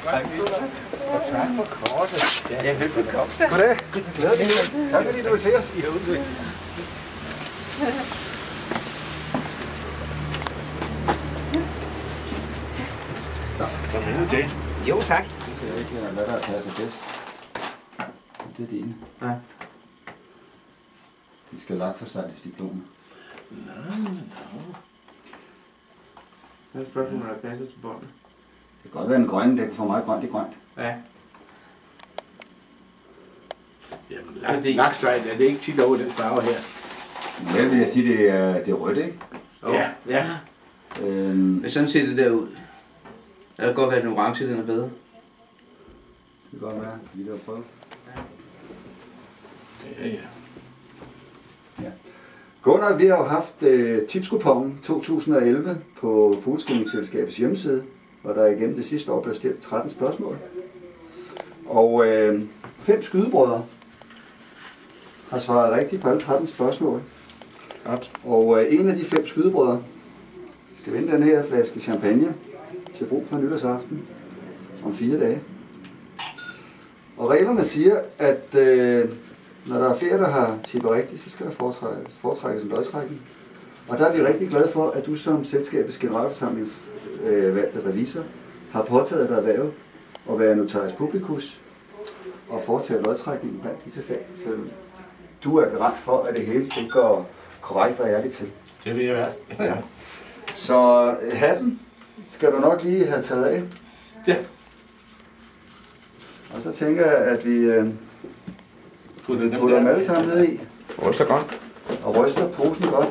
Tak for kortet. Ja, velbekomme. Goddag. Tak fordi du vil se os. Kom ind til. Jo, tak. Det er ikke, hvad der passer bedst. Det er det ene. Ja. De skal lagt for sig, diplomer. Det er et spørgsmål, der passer til båndet. Det kan godt være en grønne, det kan få meget grønt i grønt. Ja. Jamen, laksejt er det ikke tit over den farve her. Hvad vil jeg sige, det er rødt, ikke? Ja, ja. Men sådan ser det der ud. Det kan godt være, at den orange den er bedre. Det kan godt være. Vi vil prøve. Ja. Ja. Gunnar, vi har jo haft tipskupongen 2011 på Fugleskæmningsselskabets hjemmeside, hvor der igennem det sidste år blev stillet 13 spørgsmål. Og 5 skydebrødre har svaret rigtigt på alle 13 spørgsmål. Godt. Og en af de 5 skydebrødre skal vinde den her flaske champagne til brug for nytårsaften om 4 dage. Og reglerne siger, at når der er flere, der har tippet rigtigt, så skal der foretrækkes en lodtrækning. Og der er vi rigtig glade for, at du som selskabets generalforsamlings valgte revisor har påtaget dig erhverv at være notarius publicus og foretage lodtrækningen blandt disse 5. Så du er garant for, at det hele det går korrekt og ærligt til. Det vil jeg være. Ja. Så hatten skal du nok lige have taget af. Ja. Og så tænker jeg, at vi putter dem alle sammen ned i. Ryster godt. Og ryster posen godt.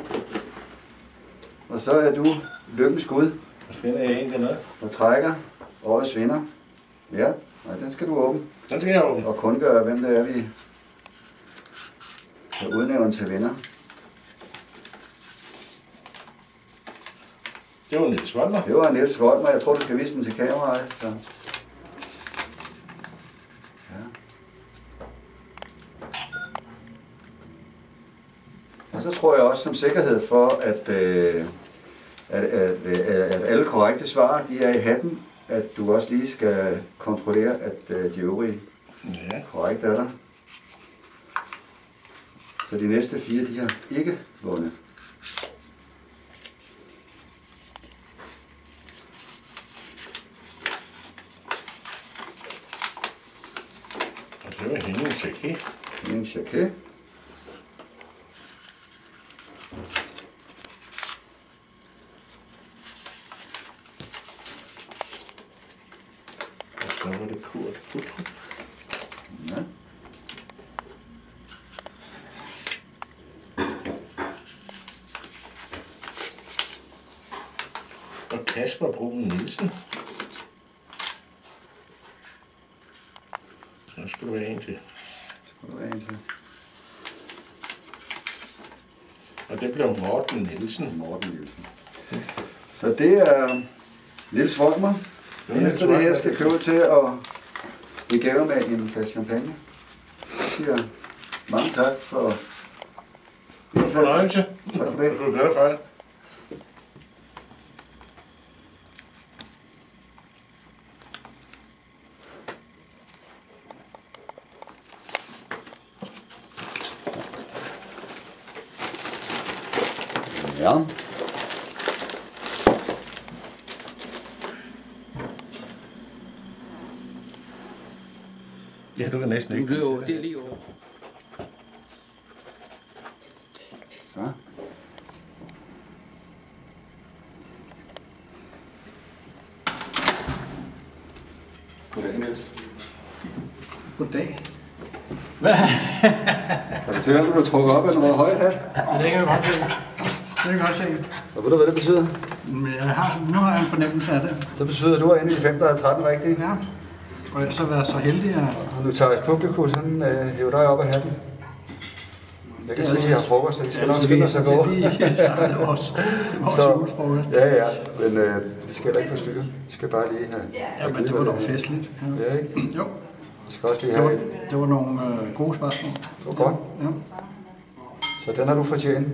Og så er du lykkens gud, Så finder jeg en dernede. der trækker årets vinder. Ja, nej, den skal du åbne. Den skal jeg åbne. Og kundgøre, hvem det er, vi har udnævnt til vinder. Det var Niels Volmer. Det var Niels Volmer. Jeg tror, du skal vise den til kameraet. Så. Ja. Og så tror jeg også som sikkerhed for, at alle korrekte svar de er i hatten, at du også lige skal kontrollere, at de øvrige korrekt er der. Så de næste 4, de har ikke vundet. Og det var Henning Jacquet. Henning Jacquet. Og så var det Kurt Futtrup. Ja. Og Kasper Brun Nielsen. Så skulle du have en til. Og det blev Morten Nielsen. Så det er Niels Volmer. Efter det her skal købe til at give gave med en flaske champagne. Jeg siger mange tak for Fornøjelse. Tak for det. Du er glad for det. Ja. Ja, du kan næsten ikke. Det er lige over. Så. Goddag, Niels. Goddag. Kan du se, hvem du trukker op af den røde høje hat? Ja, det kan jeg godt se. Det kan jeg godt se. Og ved du, hvad det betyder? Men nu har jeg en fornemmelse af det. Det betyder, at du er inde i de 5, der er 13 rigtigt. Ja. Og jeg har så været så heldig, at... Og nu tager publikus, han hæver dig op af hatten. Jeg kan se, at jeg har frokost, så vi skal nok skynde os at gå. vores julefrokost. Ja, ja, men vi skal heller ikke forstyrre. Vi skal bare lige have... Ja, men det var dog festligt. Ja, ikke? Jo. Vi skal også lige have et... Det var nogle gode spørgsmål. Det var godt. Ja. Så den har du fortjent.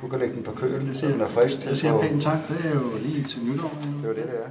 Du kan lægge den på kølen, så den er frisk til. Jeg siger pænt tak. Det er jo lige til nytår. Det var det, det er.